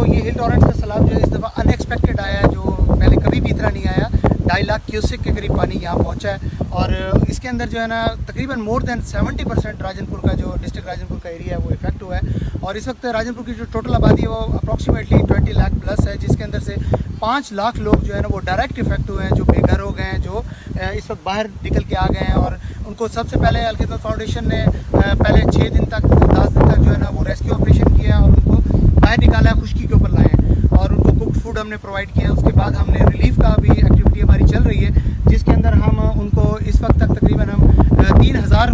ये हिल टॉरेंट का सैलाब जो है इस दफ़ा अनएक्सपेक्टेड आया है, जो पहले कभी भी इतना नहीं आया। 2.5 लाख क्यूसेक के करीब पानी यहाँ पहुँचा है और इसके अंदर जो है ना तकरीबन मोर देन 70% राजनपुर का जो डिस्ट्रिक्ट राजनपुर का एरिया है वो इफेक्ट हुआ है। और इस वक्त राजनपुर की जो टोटल आबादी है वो अप्रॉक्सीमेटली 20 लाख प्लस है, जिसके अंदर से 5 लाख लोग जो है ना वो डायरेक्ट इफेक्ट हुए हैं, जो बेघर हो गए हैं, जो इस वक्त बाहर निकल के आ गए हैं। और उनको सबसे पहले अल खिदमत फाउंडेशन ने पहले 6 दिन तक 10 दिन तक जो है ना वो रेस्क्यू ऑपरेशन किया और उनको बाहर निकाला है, खुश्की के ऊपर लाए हैं और उनको कुक्ड फूड हमने प्रोवाइड किया। उसके बाद हमने रिलीफ का भी एक्टिविटी हमारी चल रही है, जिसके अंदर हम उनको इस वक्त तक तकरीबन हम 3000